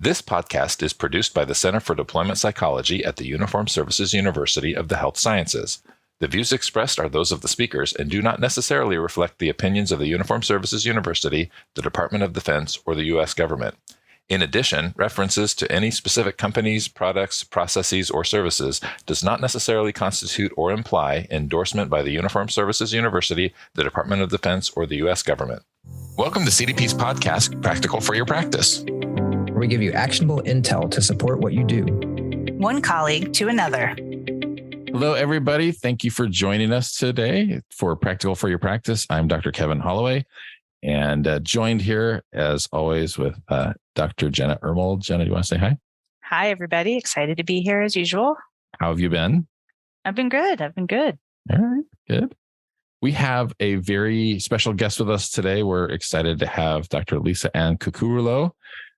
This podcast is produced by the Center for Deployment Psychology at the Uniformed Services University of the Health Sciences. The views expressed are those of the speakers and do not necessarily reflect the opinions of the Uniformed Services University, the Department of Defense, or the U.S. government. In addition, references to any specific companies, products, processes, or services does not necessarily constitute or imply endorsement by the Uniformed Services University, the Department of Defense, or the U.S. government. Welcome to CDP's podcast, Practical for Your Practice, where we give you actionable intel to support what you do. One colleague to another. Hello, everybody. Thank you for joining us today for Practical for Your Practice. I'm Dr. Kevin Holloway, and joined here, as always, with Dr. Jenna Ermold. Jenna, do you want to say hi? Hi, everybody. Excited to be here as usual. How have you been? I've been good. All right, good. We have a very special guest with us today. We're excited to have Dr. Lisa Ann Cuccurullo.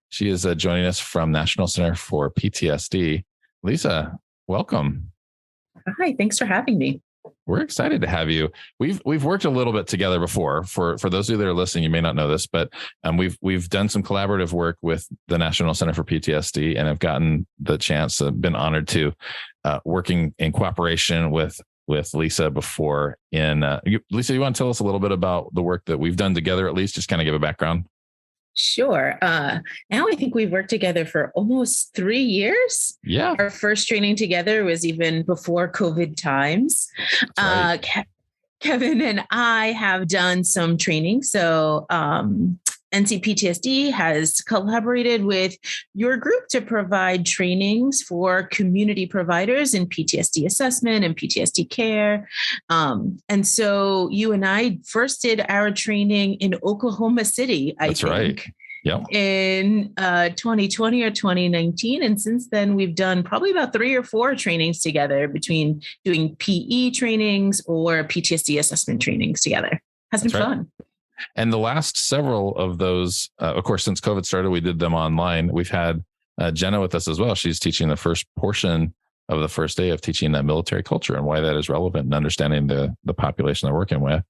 She is joining us from National Center for PTSD. Lisa, welcome. Hi, thanks for having me. We're excited to have you. We've worked a little bit together before. For those of you that are listening, you may not know this, but we've done some collaborative work with the National Center for PTSD, and have gotten the chance, been honored to working in cooperation with Lisa before. Lisa, you want to tell us a little bit about the work that we've done together, at least just kind of give a background? Sure. Now I think we've worked together for almost 3 years. Yeah. Our first training together was even before COVID times. Right. Kevin and I have done some training. So NCPTSD has collaborated with your group to provide trainings for community providers in PTSD assessment and PTSD care. And so you and I first did our training in Oklahoma City, I think. That's right. Yep. In 2020 or 2019. And since then, we've done probably about 3 or 4 trainings together, between doing PE trainings or PTSD assessment trainings together. Has been fun. And the last several of those, of course, since COVID started, we did them online. We've had Jenna with us as well. She's teaching the first portion of the first day of teaching that military culture and why that is relevant and understanding the population they're working with.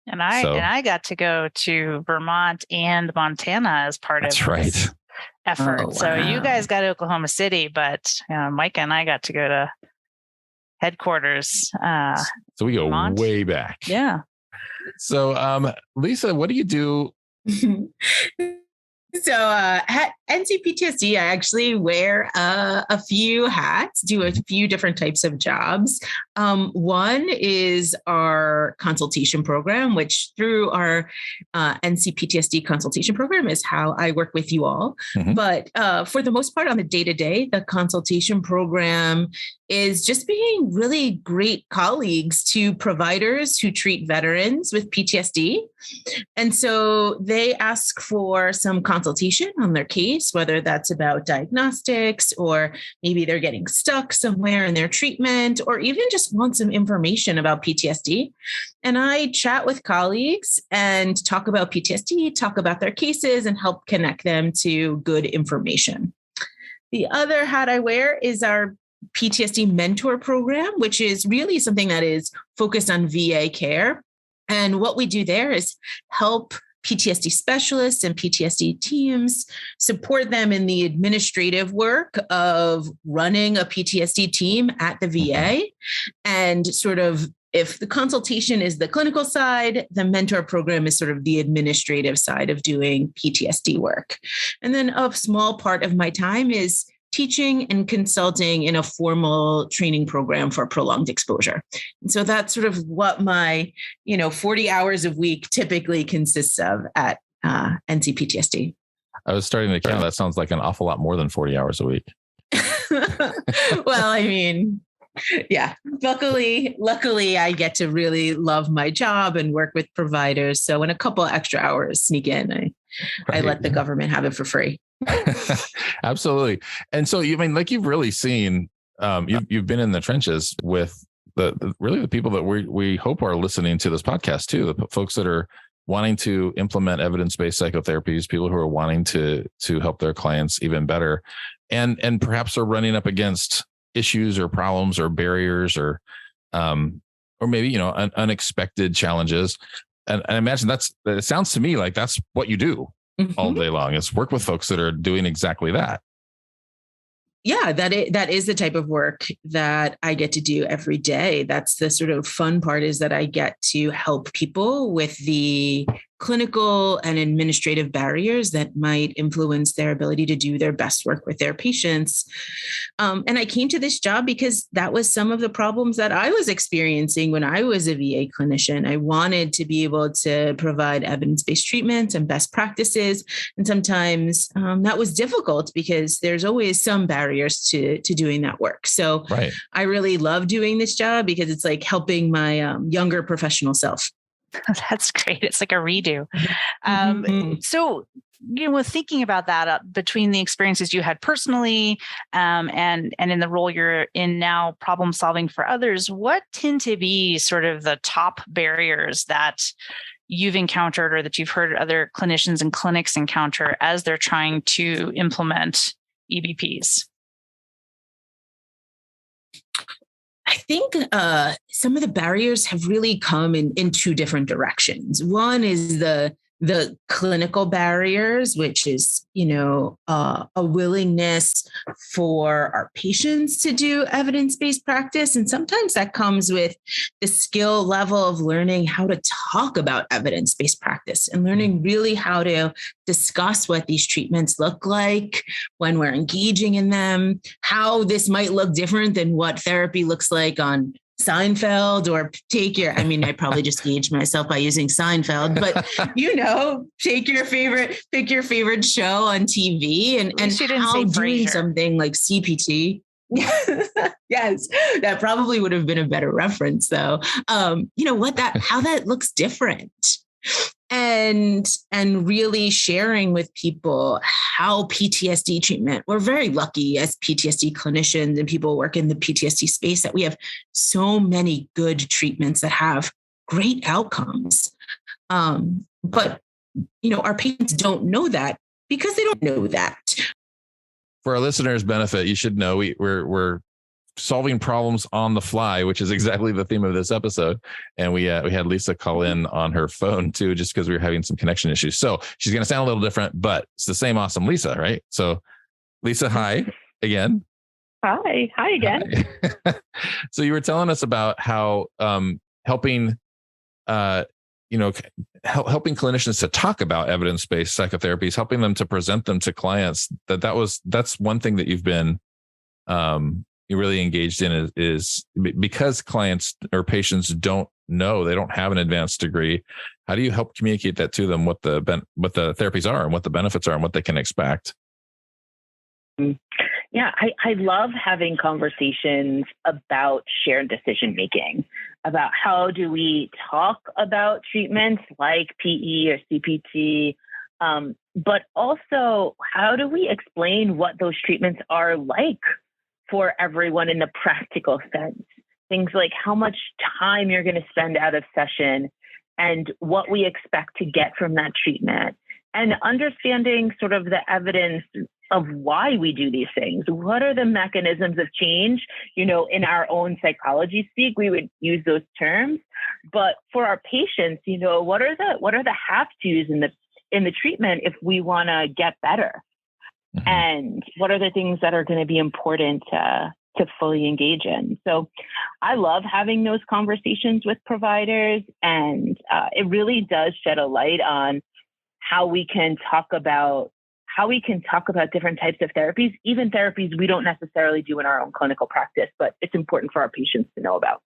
And I got to go to Vermont and Montana as part of this effort. Oh, wow. So you guys got to Oklahoma City, but Micah and I got to go to headquarters. So we go Vermont. Way back. Yeah. So, Lisa, what do you do? So at NCPTSD, I actually wear a few hats, do a few different types of jobs. One is our consultation program, which through our NCPTSD consultation program is how I work with you all. Mm-hmm. But for the most part on the day-to-day, the consultation program is just being really great colleagues to providers who treat veterans with PTSD. And so they ask for some consultation on their case, whether that's about diagnostics, or maybe they're getting stuck somewhere in their treatment, or even just want some information about PTSD. And I chat with colleagues and talk about PTSD, talk about their cases, and help connect them to good information. The other hat I wear is our PTSD mentor program, which is really something that is focused on VA care. And what we do there is help PTSD specialists and PTSD teams, support them in the administrative work of running a PTSD team at the VA. And sort of, if the consultation is the clinical side, the mentor program is sort of the administrative side of doing PTSD work. And then a small part of my time is teaching and consulting in a formal training program for prolonged exposure. And so that's sort of what my, 40 hours a week typically consists of at NCPTSD. I was starting to count. That sounds like an awful lot more than 40 hours a week. Well, I mean, yeah, luckily I get to really love my job and work with providers. So when a couple extra hours sneak in, I let the government have it for free. Absolutely. And so you've really seen, you've been in the trenches with the people that we hope are listening to this podcast too, the folks that are wanting to implement evidence-based psychotherapies, people who are wanting to help their clients even better, and perhaps are running up against issues or problems or barriers or maybe, unexpected challenges. And I imagine it sounds to me like that's what you do all day long, is work with folks that are doing exactly that. yeah, that is the type of work that I get to do every day. That's the sort of fun part, is that I get to help people with the clinical and administrative barriers that might influence their ability to do their best work with their patients. And I came to this job because that was some of the problems that I was experiencing when I was a VA clinician. I wanted to be able to provide evidence-based treatment and best practices. And sometimes that was difficult because there's always some barriers to doing that work. So right. I really love doing this job because it's like helping my younger professional self. That's great. It's like a redo. Mm-hmm. So, thinking about that, between the experiences you had personally and in the role you're in now, problem solving for others, what tend to be sort of the top barriers that you've encountered or that you've heard other clinicians and clinics encounter as they're trying to implement EBPs? I think some of the barriers have really come in two different directions. One is the clinical barriers, which is, a willingness for our patients to do evidence-based practice. And sometimes that comes with the skill level of learning how to talk about evidence-based practice and learning really how to discuss what these treatments look like when we're engaging in them, how this might look different than what therapy looks like on Seinfeld, or I probably just gauged myself by using Seinfeld, but pick your favorite show on TV and how doing something like CPT. Yes, that probably would have been a better reference though. How that looks different. And really sharing with people how PTSD treatment, we're very lucky as PTSD clinicians and people work in the PTSD space that we have so many good treatments that have great outcomes. But our patients don't know that because they don't know that. For our listeners' benefit, you should know we're solving problems on the fly, which is exactly the theme of this episode. And we had Lisa call in on her phone too, just because we were having some connection issues. So she's going to sound a little different, but it's the same awesome Lisa, right? So Lisa, hi again. Hi again. Hi. So you were telling us about how helping clinicians to talk about evidence-based psychotherapies, helping them to present them to clients. That's one thing that you've been you're really engaged in is because clients or patients don't know, they don't have an advanced degree. How do you help communicate that to them, what the therapies are and what the benefits are and what they can expect? Yeah, I love having conversations about shared decision making, about how do we talk about treatments like PE or CPT, but also how do we explain what those treatments are like for everyone in the practical sense. Things like how much time you're going to spend out of session and what we expect to get from that treatment, and understanding sort of the evidence of why we do these things. What are the mechanisms of change? In our own psychology speak, we would use those terms, but for our patients, what are the have-tos in the treatment if we want to get better? Mm-hmm. And what are the things that are going to be important to fully engage in? So I love having those conversations with providers, and it really does shed a light on how we can talk about different types of therapies, even therapies we don't necessarily do in our own clinical practice, but it's important for our patients to know about.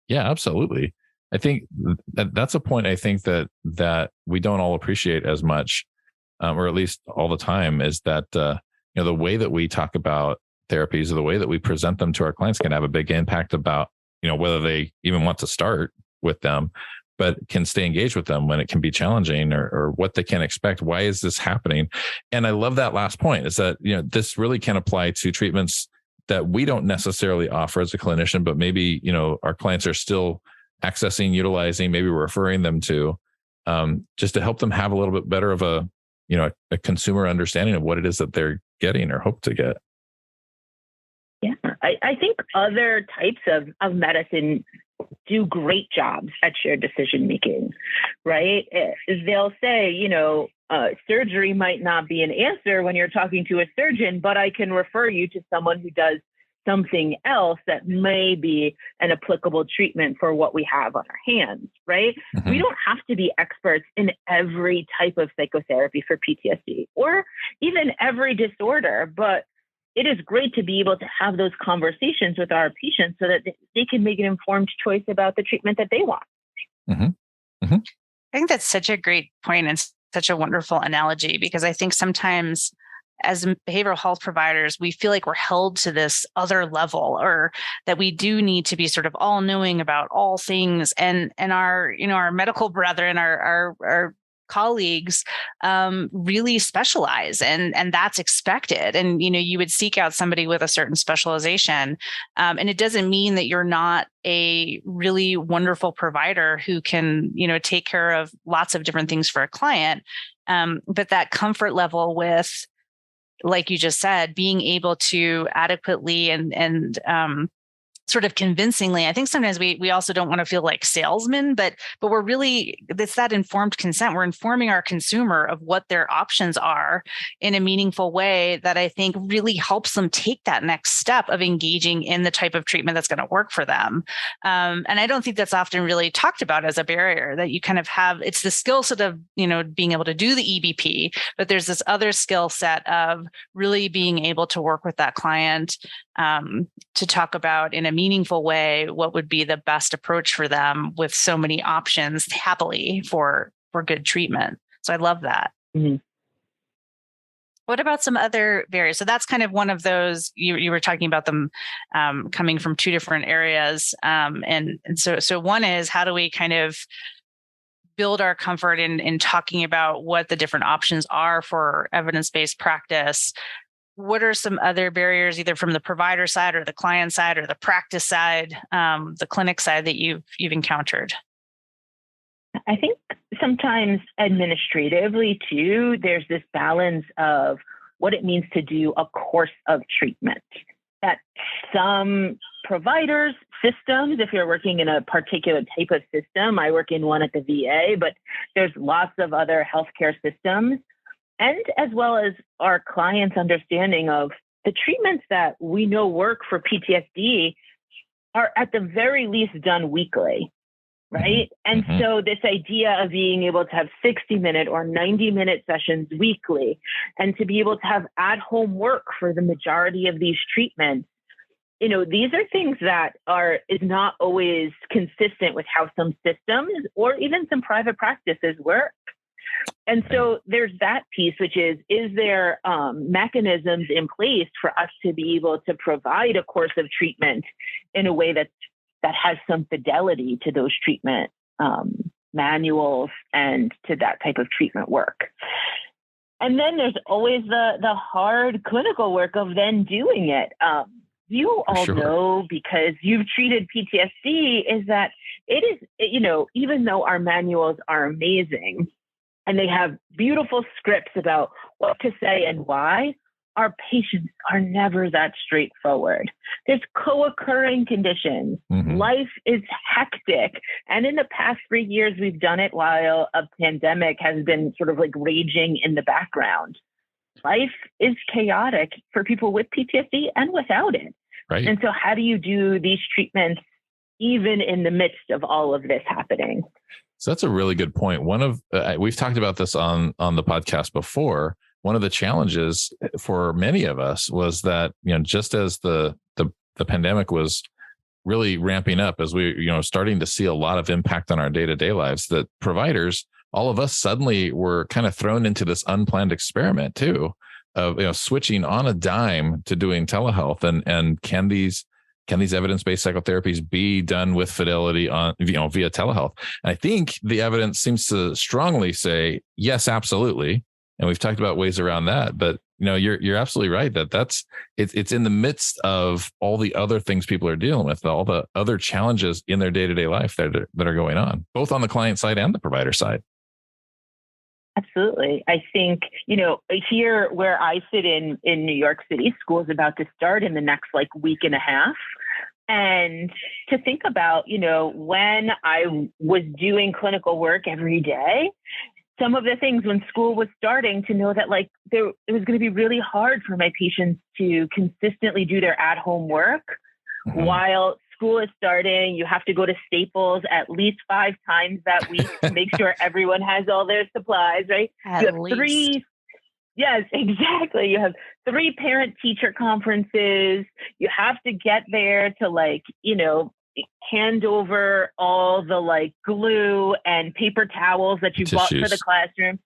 Yeah, absolutely. I think that's a point I think that we don't all appreciate as much. Or at least all the time, is that the way that we talk about therapies or the way that we present them to our clients can have a big impact about whether they even want to start with them, but can stay engaged with them when it can be challenging, or what they can expect. Why is this happening? And I love that last point, is that this really can apply to treatments that we don't necessarily offer as a clinician, but maybe our clients are still accessing, utilizing, maybe referring them to, just to help them have a little bit better of a consumer understanding of what it is that they're getting or hope to get. Yeah, I think other types of medicine do great jobs at shared decision making, right? They'll say, surgery might not be an answer when you're talking to a surgeon, but I can refer you to someone who does something else that may be an applicable treatment for what we have on our hands, right? Mm-hmm. We don't have to be experts in every type of psychotherapy for PTSD or even every disorder, but it is great to be able to have those conversations with our patients so that they can make an informed choice about the treatment that they want. Mm-hmm. Mm-hmm. I think that's such a great point and such a wonderful analogy, because I think sometimes as behavioral health providers, we feel like we're held to this other level, or that we do need to be sort of all knowing about all things. And our, our medical brethren, our colleagues really specialize, and that's expected. And, you would seek out somebody with a certain specialization. And it doesn't mean that you're not a really wonderful provider who can, take care of lots of different things for a client. But that comfort level with, like you just said, being able to adequately and sort of convincingly. I think sometimes we also don't want to feel like salesmen, but we're really, it's that informed consent. We're informing our consumer of what their options are in a meaningful way that I think really helps them take that next step of engaging in the type of treatment that's going to work for them. And I don't think that's often really talked about as a barrier, that you kind of have, it's the skill set of, being able to do the EBP, but there's this other skill set of really being able to work with that client to talk about in a meaningful way what would be the best approach for them with so many options happily for good treatment. So I love that. Mm-hmm. What about some other barriers? So that's kind of one of those, you were talking about them coming from two different areas. And so one is, how do we kind of build our comfort in talking about what the different options are for evidence-based practice? What are some other barriers, either from the provider side or the client side or the practice side, the clinic side, that you've encountered? I think sometimes administratively too, there's this balance of what it means to do a course of treatment. That some providers, systems, if you're working in a particular type of system, I work in one at the VA, but there's lots of other healthcare systems, and as well as our clients' understanding of the treatments that we know work for PTSD are at the very least done weekly, right? And so this idea of being able to have 60-minute or 90-minute sessions weekly, and to be able to have at-home work for the majority of these treatments, these are things that is not always consistent with how some systems or even some private practices work. And so there's that piece, which is there mechanisms in place for us to be able to provide a course of treatment in a way that has some fidelity to those treatment manuals and to that type of treatment work. And then there's always the hard clinical work of then doing it. You all know, because you've treated PTSD, is that it is, even though our manuals are amazing, and they have beautiful scripts about what to say and why, our patients are never that straightforward. There's co-occurring conditions. Mm-hmm. Life is hectic. And in the past 3 years, we've done it while a pandemic has been sort of like raging in the background. Life is chaotic for people with PTSD and without it. Right. And so how do you do these treatments even in the midst of all of this happening? So that's a really good point. One of we've talked about this on the podcast before. One of the challenges for many of us was that, just as the pandemic was really ramping up, as we, starting to see a lot of impact on our day-to-day lives, that providers, all of us suddenly were kind of thrown into this unplanned experiment too, of, switching on a dime to doing telehealth, and can these evidence-based psychotherapies be done with fidelity on, via telehealth? And I think the evidence seems to strongly say, yes, absolutely. And we've talked about ways around that, but you're absolutely right that it's in the midst of all the other things people are dealing with, all the other challenges in their day-to-day life that are going on, both on the client side and the provider side. Absolutely. I think, here where I sit in New York City, school is about to start in the next week and a half. And to think about, when I was doing clinical work every day, some of the things when school was starting, to know that it was going to be really hard for my patients to consistently do their at-home work while school is starting. You have to go to Staples at least 5 times that week to make sure everyone has all their supplies, right? You have 3. Yes, exactly. You have 3 parent-teacher conferences. You have to get there to hand over all the glue and paper towels that you bought for the classroom.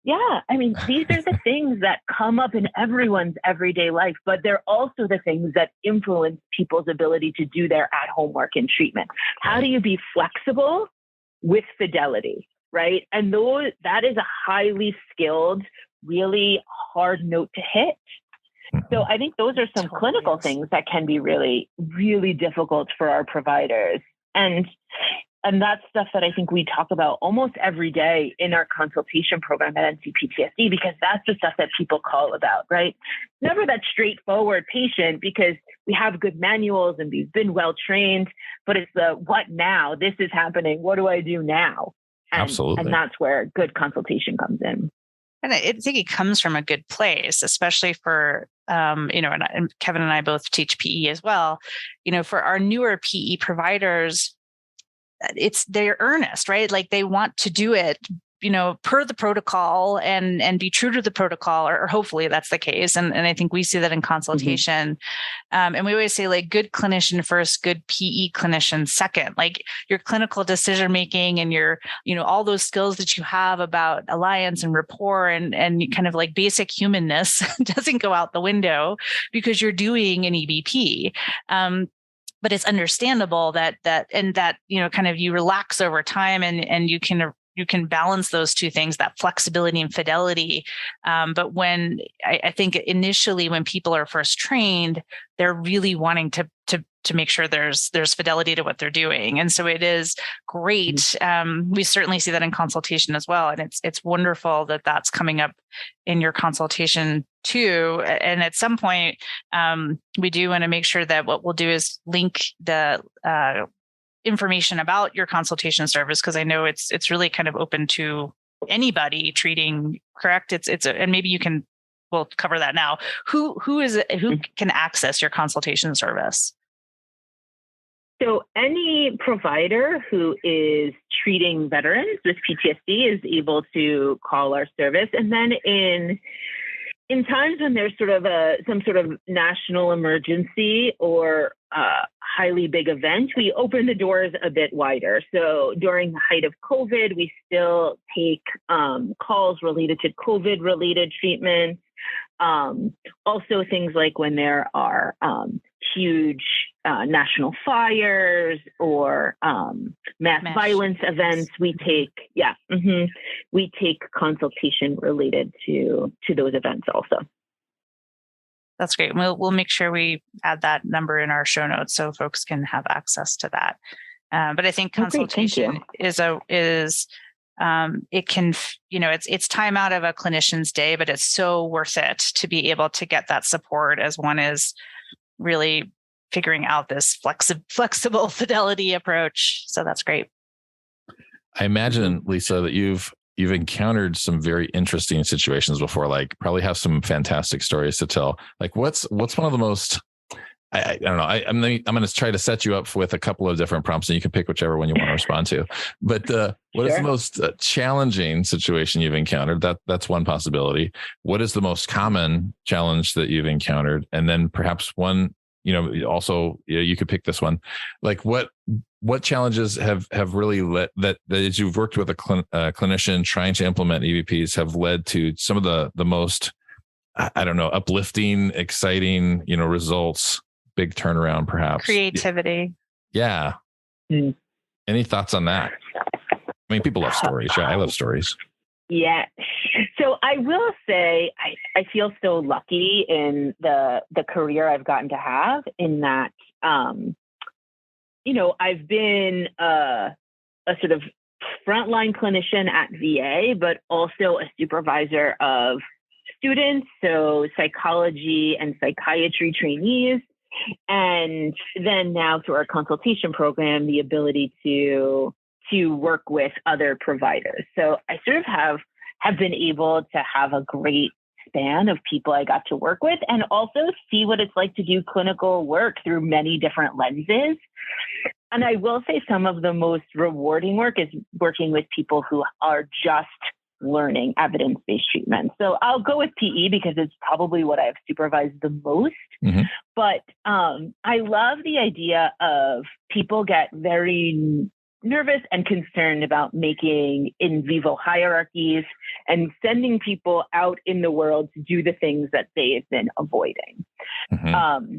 Yeah, I mean, these are the things that come up in everyone's everyday life, but they're also the things that influence people's ability to do their at-home work in treatment. How do you be flexible with fidelity, right? And that is a highly skilled, really hard note to hit. So I think those are some clinical things that can be really, really difficult for our providers. And that's stuff that I think we talk about almost every day in our consultation program at NCPTSD, because that's the stuff that people call about, right? Never that straightforward patient, because we have good manuals and we've been well trained, but it's the what now? This is happening. What do I do now? Absolutely. And that's where good consultation comes in. And I think it comes from a good place, especially for, and Kevin and I both teach PE as well. For our newer PE providers, they're earnest, right? They want to do it, per the protocol and be true to the protocol, or hopefully that's the case. And I think we see that in consultation. And we always say good clinician first, good PE clinician second. Your clinical decision-making and your, all those skills that you have about alliance and rapport and kind of basic humanness doesn't go out the window because you're doing an EBP. But it's understandable that kind of you relax over time and you can balance those two things, that flexibility and fidelity. But when I think initially when people are first trained, they're really wanting to make sure there's fidelity to what they're doing. And so it is great. We certainly see that in consultation as well. And it's wonderful that that's coming up in your consultation too. And at some point, we do want to make sure that what we'll do is link the information about your consultation service, because I know it's really kind of open to anybody treating, correct? And maybe we'll cover that now. Who can access your consultation service? So any provider who is treating veterans with PTSD is able to call our service. And then in times when there's sort of some sort of national emergency or highly big event, we open the doors a bit wider. So during the height of COVID, we still take calls related to COVID-related treatments. Also things like when there are huge national fires or mass violence events, we take consultation related to those events also. That's great. We'll make sure we add that number in our show notes so folks can have access to that. But I think consultation is it can, it's time out of a clinician's day, but it's so worth it to be able to get that support as one is really figuring out this flexible fidelity approach. So that's great. I imagine, Lisa, that you've encountered some very interesting situations before, probably have some fantastic stories to tell. What's one of the most, I don't know. I'm going to try to set you up with a couple of different prompts and you can pick whichever one you want to respond to. But what is the most challenging situation you've encountered? That's one possibility. What is the most common challenge that you've encountered? And then perhaps one, also you could pick this one. What challenges have really led that as you've worked with a clinician trying to implement EVPs have led to some of the most, I don't know, uplifting, exciting, results, big turnaround, perhaps. Creativity. Yeah. Any thoughts on that? I mean, people love stories. Yeah, I love stories. Yeah. So I will say I feel so lucky in the career I've gotten to have in that, I've been a sort of frontline clinician at VA, but also a supervisor of students, so psychology and psychiatry trainees. And then now through our consultation program, the ability to work with other providers. So I sort of have been able to have a great span of people I got to work with, and also see what it's like to do clinical work through many different lenses. And I will say some of the most rewarding work is working with people who are just learning evidence-based treatment. So I'll go with PE because it's probably what I've supervised the most. Mm-hmm. But I love the idea of people get very nervous and concerned about making in vivo hierarchies and sending people out in the world to do the things that they've been avoiding. Mm-hmm.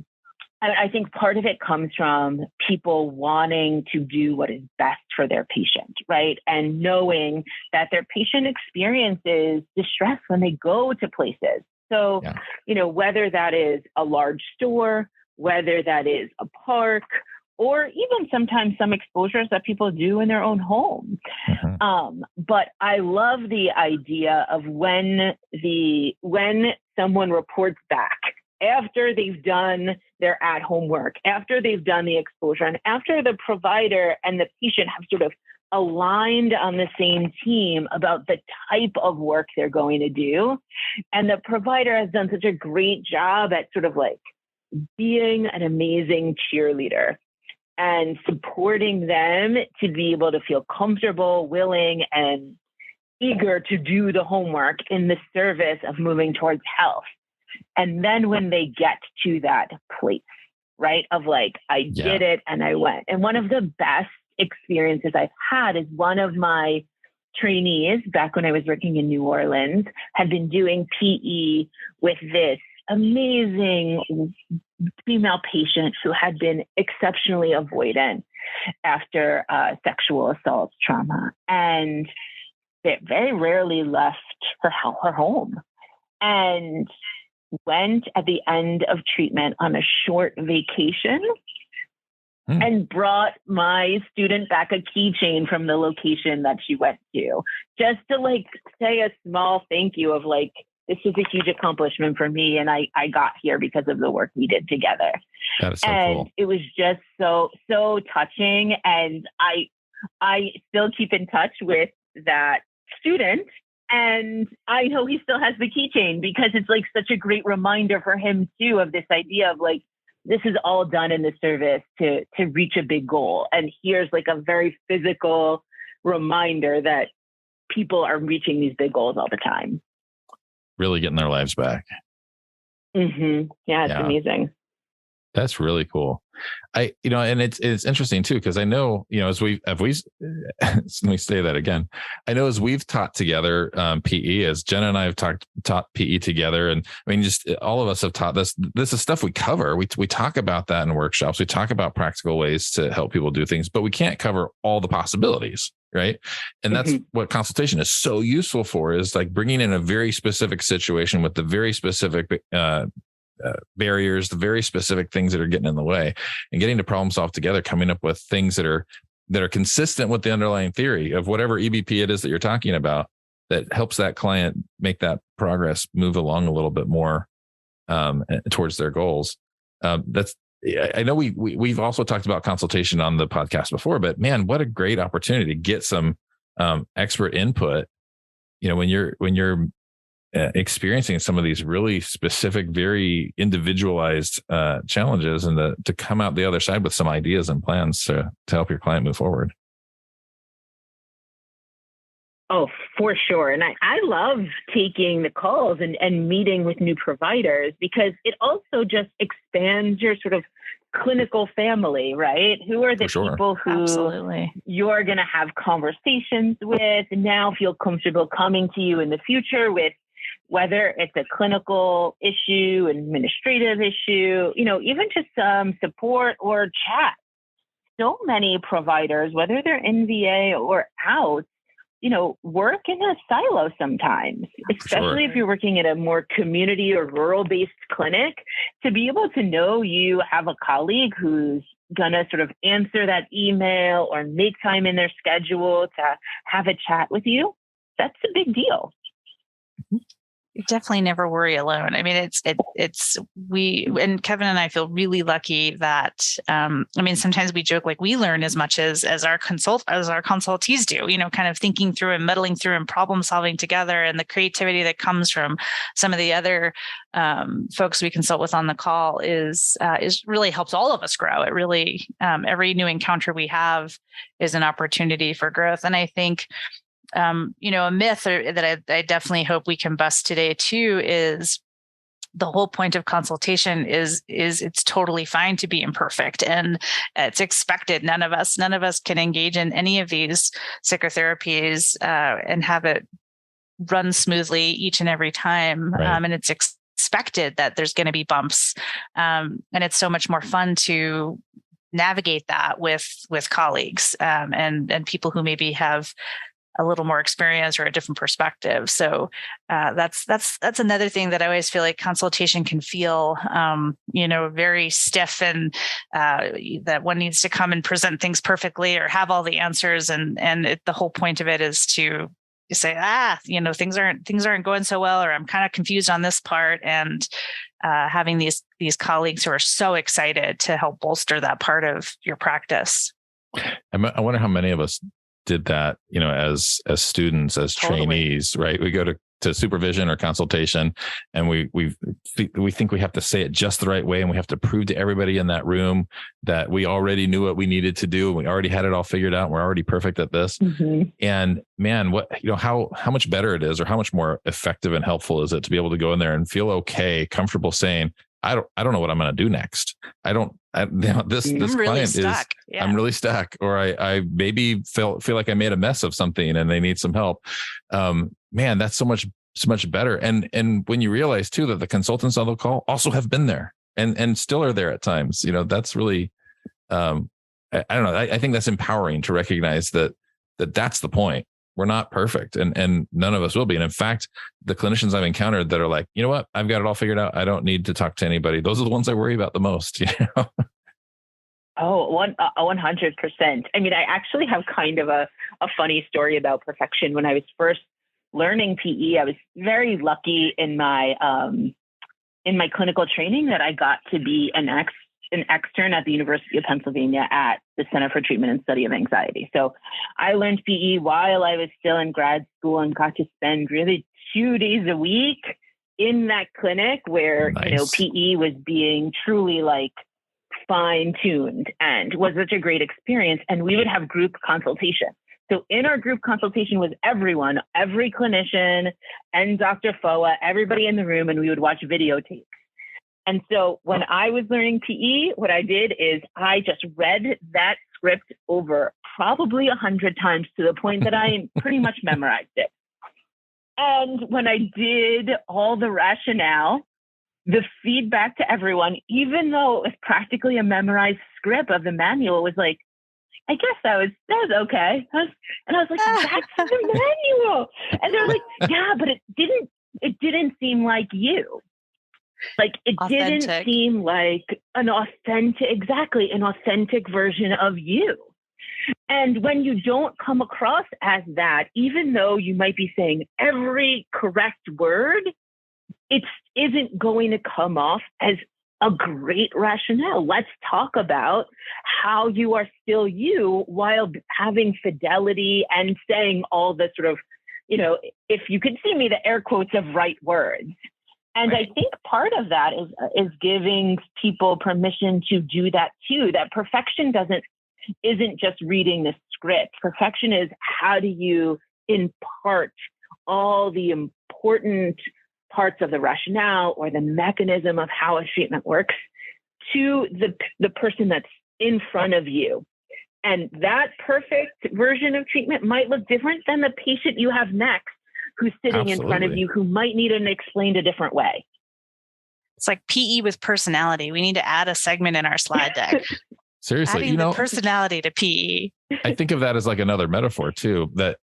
And I think part of it comes from people wanting to do what is best for their patient, right? And knowing that their patient experiences distress when they go to places. So, whether that is a large store, whether that is a park, or even sometimes some exposures that people do in their own home. Mm-hmm. But I love the idea of when someone reports back after they've done their at-home work, after they've done the exposure, and after the provider and the patient have sort of aligned on the same team about the type of work they're going to do. And the provider has done such a great job at sort of like being an amazing cheerleader and supporting them to be able to feel comfortable, willing, and eager to do the homework in the service of moving towards health. And then when they get to that place, right, of like, I did it and I went. And one of the best experiences I've had is one of my trainees back when I was working in New Orleans had been doing PE with this amazing female patient who had been exceptionally avoidant after sexual assault trauma, and they very rarely left her home, and went at the end of treatment on a short vacation and brought my student back a keychain from the location that she went to, just to like say a small thank you of like, this is a huge accomplishment for me, and I got here because of the work we did together. That is so and cool. It was just so touching, and I still keep in touch with that student, and I know he still has the keychain because it's like such a great reminder for him too of this idea of like, this is all done in the service to reach a big goal, and here's like a very physical reminder that people are reaching these big goals all the time. Really getting their lives back. Mm-hmm. Yeah, it's amazing. That's really cool. And it's interesting too, because I know, as let me say that again. I know as we've taught together PE, as Jenna and I have taught PE together, and I mean, just all of us have taught this. This is stuff we cover. We talk about that in workshops. We talk about practical ways to help people do things, but we can't cover all the possibilities, right? And that's what consultation is so useful for, is like bringing in a very specific situation with the very specific barriers, the very specific things that are getting in the way, and getting to problem solve together, coming up with things that are consistent with the underlying theory of whatever EBP it is that you're talking about, that helps that client make that progress move along a little bit more towards their goals. I know we've also talked about consultation on the podcast before, but man, what a great opportunity to get some expert input. When you're experiencing some of these really specific, very individualized challenges, and to come out the other side with some ideas and plans to help your client move forward. Oh, for sure. And I love taking the calls and meeting with new providers, because it also just expands your sort of clinical family, right? Who are the people who you're going to have conversations with and now feel comfortable coming to you in the future with, whether it's a clinical issue, administrative issue, even just some support or chat. So many providers, whether they're in VA or out, work in a silo sometimes, especially if you're working at a more community or rural-based clinic. To be able to know you have a colleague who's going to sort of answer that email or make time in their schedule to have a chat with you, that's a big deal. definitely never worry alone. I mean, we, and Kevin and I feel really lucky that, sometimes we joke like we learn as much as our consultees do, kind of thinking through and muddling through and problem solving together, and the creativity that comes from some of the other folks we consult with on the call is really helps all of us grow. It really, every new encounter we have is an opportunity for growth. And I think, a myth that I definitely hope we can bust today too is the whole point of consultation is it's totally fine to be imperfect, and it's expected. None of us can engage in any of these psychotherapies and have it run smoothly each and every time. Right. And it's expected that there's going to be bumps. And it's so much more fun to navigate that with colleagues and people who maybe have a little more experience or a different perspective. So that's another thing that I always feel like consultation can feel, very stiff, and that one needs to come and present things perfectly or have all the answers. And the whole point of it is to say, things aren't going so well, or I'm kind of confused on this part. And having these colleagues who are so excited to help bolster that part of your practice. I wonder how many of us did that, as students, as trainees, right? We go to supervision or consultation, and we think we have to say it just the right way, and we have to prove to everybody in that room that we already knew what we needed to do. We already had it all figured out. And we're already perfect at this. Mm-hmm. And man, how much better it is, or how much more effective and helpful is it to be able to go in there and feel okay, comfortable saying, I don't know what I'm going to do next. This really client stuck. Yeah. I'm really stuck, or I maybe feel like I made a mess of something and they need some help. Man, that's so much better. And when you realize too, that the consultants on the call also have been there and still are there at times, that's really, I don't know. I think that's empowering to recognize that's the point. We're not perfect, and none of us will be. And in fact, the clinicians I've encountered that are like, you know what, I've got it all figured out, I don't need to talk to anybody. Those are the ones I worry about the most. Oh, 100%. I mean, I actually have kind of a funny story about perfection. When I was first learning PE, I was very lucky in my clinical training that I got to be an extern at the University of Pennsylvania at the Center for Treatment and Study of Anxiety. So I learned PE while I was still in grad school, and got to spend really 2 days a week in that clinic where, nice. PE was being truly like fine-tuned, and was such a great experience. And we would have group consultation. So in our group consultation was everyone, every clinician and Dr. Foa, everybody in the room, and we would watch videotapes. And so when I was learning PE, what I did is I just read that script over probably 100 times, to the point that I pretty much memorized it. And when I did all the rationale, the feedback to everyone, even though it was practically a memorized script of the manual, was like, I guess that was okay. And I was like, that's the manual. And they're like, yeah, but it didn't seem like you. Like it authentic. Didn't seem like an authentic version of you. And when you don't come across as that, even though you might be saying every correct word, it isn't going to come off as a great rationale. Let's talk about how you are still you while having fidelity and saying all the sort of, if you could see me, the air quotes of right words. And right. I think part of that is giving people permission to do that too. That perfection isn't just reading the script. Perfection is, how do you impart all the important parts of the rationale or the mechanism of how a treatment works to the person that's in front of you. And that perfect version of treatment might look different than the patient you have next, who's sitting Absolutely. in front of you, who might need it explained a different way. It's like PE with personality. We need to add a segment in our slide deck. Seriously, adding the personality to PE. I think of that as like another metaphor too, that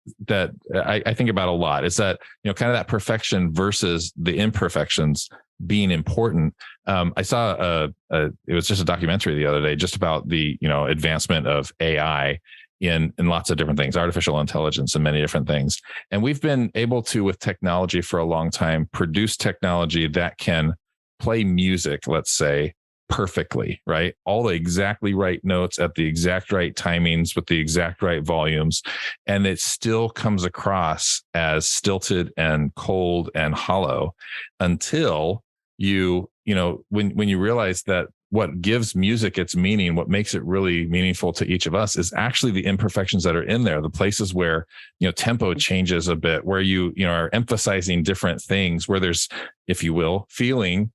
I think about a lot. It's that, kind of that perfection versus the imperfections being important. I saw it was just a documentary the other day just about the, advancement of AI in lots of different things, artificial intelligence and many different things. And we've been able to, with technology for a long time, produce technology that can play music, let's say, perfectly, right? All the exactly right notes at the exact right timings with the exact right volumes. And it still comes across as stilted and cold and hollow until when you realize that what gives music its meaning, what makes it really meaningful to each of us is actually the imperfections that are in there, the places where, tempo changes a bit, where you are emphasizing different things, where there's, if you will, feeling,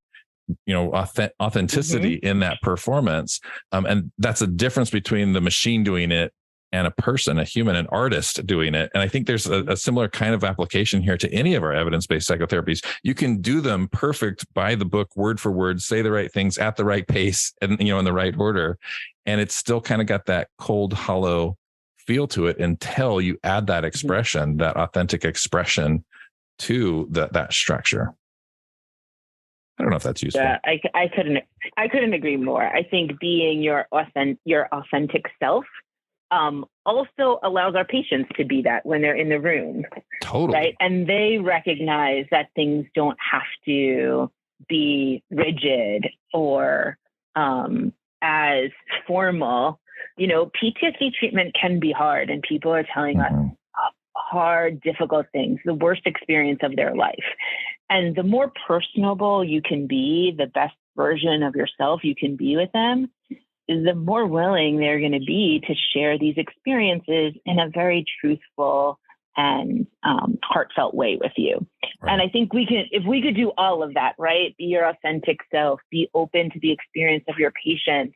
authenticity in that performance. And that's a difference between the machine doing it and a person, a human, an artist doing it. And I think there's a similar kind of application here to any of our evidence-based psychotherapies. You can do them perfect by the book, word for word, say the right things at the right pace and, in the right order. And it's still kind of got that cold, hollow feel to it until you add that expression, that authentic expression to that structure. I don't know if that's useful. Yeah, I couldn't agree more. I think being your authentic self also allows our patients to be that when they're in the room. Totally. Right. And they recognize that things don't have to be rigid or as formal. PTSD treatment can be hard, and people are telling us hard, difficult things, the worst experience of their life. And the more personable you can be, the best version of yourself you can be with them, the more willing they're going to be to share these experiences in a very truthful and heartfelt way with you. Right. And I think if we could do all of that, right? Be your authentic self, be open to the experience of your patient,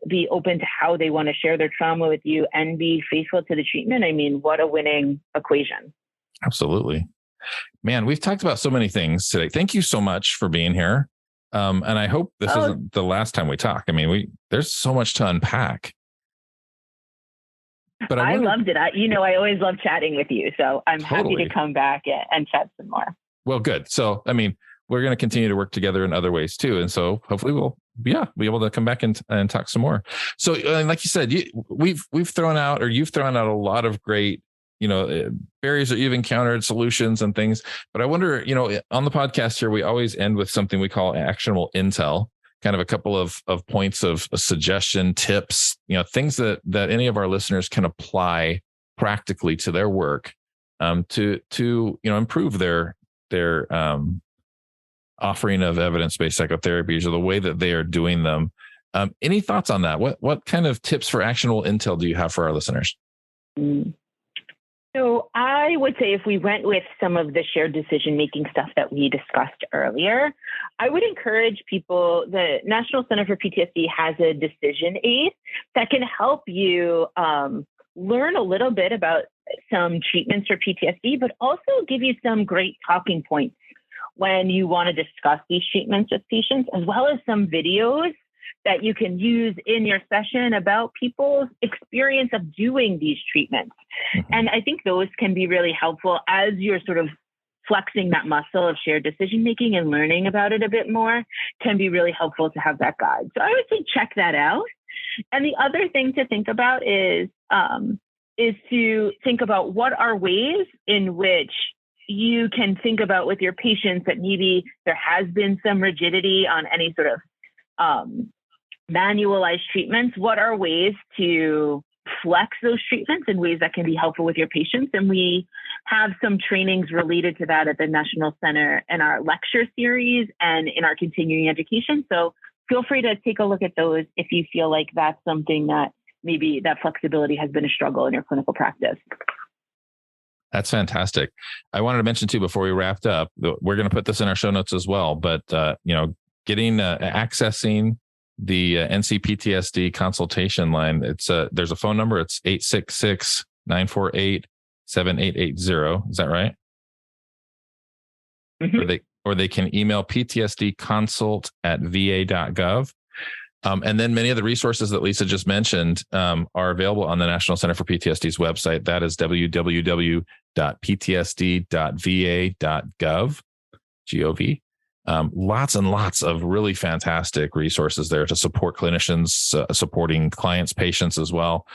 be open to how they want to share their trauma with you, and be faithful to the treatment. I mean, what a winning equation. Absolutely. Man, we've talked about so many things today. Thank you so much for being here. And I hope this isn't the last time we talk. I mean, there's so much to unpack. But I loved it. I always love chatting with you. So I'm happy to come back and chat some more. Well, good. So, I mean, we're going to continue to work together in other ways too. And so hopefully we'll be able to come back and talk some more. So like you said, you've thrown out a lot of great, barriers that you've encountered, solutions and things. But I wonder, on the podcast here, we always end with something we call actionable intel, kind of a couple of points of suggestion, tips, things that any of our listeners can apply practically to their work to improve their offering of evidence-based psychotherapies or the way that they are doing them. Any thoughts on that? What kind of tips for actionable intel do you have for our listeners? So I would say if we went with some of the shared decision-making stuff that we discussed earlier, I would encourage people, the National Center for PTSD has a decision aid that can help you learn a little bit about some treatments for PTSD, but also give you some great talking points when you want to discuss these treatments with patients, as well as some videos that you can use in your session about people's experience of doing these treatments. And I think those can be really helpful as you're sort of flexing that muscle of shared decision-making and learning about it a bit more, can be really helpful to have that guide. So I would say check that out. And the other thing to think about is to think about what are ways in which you can think about with your patients that maybe there has been some rigidity on any sort of manualized treatments. What are ways to flex those treatments in ways that can be helpful with your patients? And we have some trainings related to that at the National Center in our lecture series and in our continuing education. So feel free to take a look at those if you feel like that's something that maybe that flexibility has been a struggle in your clinical practice. That's fantastic. I wanted to mention too, before we wrapped up, we're going to put this in our show notes as well, but accessing the NCPTSD consultation line, there's a phone number. It's 866-948-7880. Is that right? Mm-hmm. Or they can email ptsdconsult@va.gov. And then many of the resources that Lisa just mentioned are available on the National Center for PTSD's website. That is www.ptsd.va.gov. G-O-V. Lots and lots of really fantastic resources there to support clinicians, supporting clients, patients as well.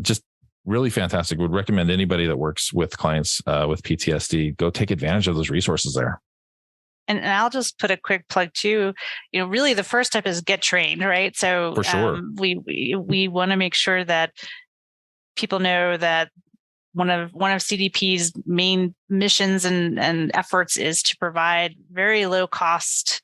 just really fantastic. Would recommend anybody that works with clients with PTSD, go take advantage of those resources there. And I'll just put a quick plug too. Really the first step is get trained, right? So for sure, we want to make sure that people know that one of CDP's main missions and efforts is to provide very low cost,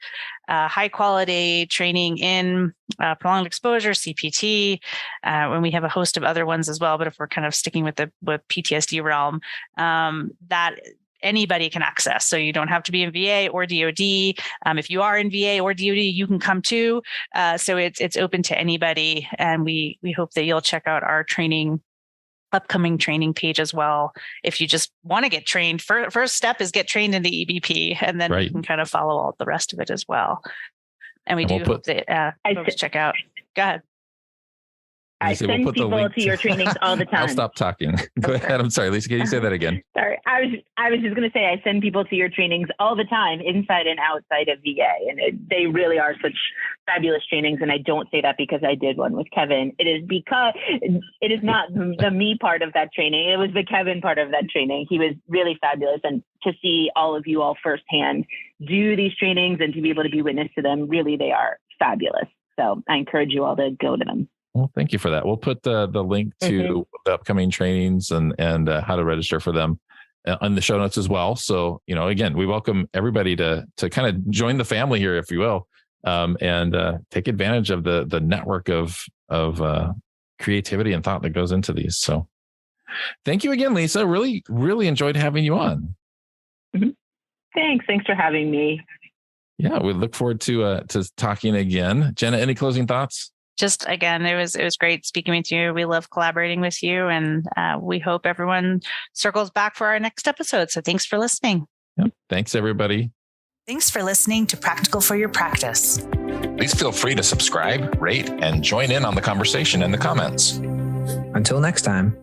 high quality training in prolonged exposure, CPT, when we have a host of other ones as well. But if we're kind of sticking with the PTSD realm, that anybody can access. So you don't have to be in VA or DOD. If you are in VA or DOD, you can come too. So it's open to anybody. And we hope that you'll check out our upcoming training page as well. If you just want to get trained, first step is get trained in the EBP, and then you can kind of follow all the rest of it as well. And we hope that folks check out. Go ahead. I send people to your trainings all the time. I'll stop talking. Go ahead. I'm sorry, Lisa. Can you say that again? Sorry. I was just going to say I send people to your trainings all the time, inside and outside of VA. And they really are such fabulous trainings. And I don't say that because I did one with Kevin. It is because it is not the me part of that training. It was the Kevin part of that training. He was really fabulous. And to see all of you all firsthand do these trainings and to be able to be witness to them, really, they are fabulous. So I encourage you all to go to them. Well, thank you for that. We'll put the link to the upcoming trainings and how to register for them on the show notes as well. So, again, we welcome everybody to kind of join the family here, if you will, and take advantage of the network of creativity and thought that goes into these. So thank you again, Lisa. Really, really enjoyed having you on. Mm-hmm. Thanks for having me. Yeah, we look forward to talking again. Jenna, any closing thoughts? Just again, it was great speaking with you. We love collaborating with you, and we hope everyone circles back for our next episode. So thanks for listening. Yep. Thanks, everybody. Thanks for listening to Practical for Your Practice. Please feel free to subscribe, rate, and join in on the conversation in the comments. Until next time.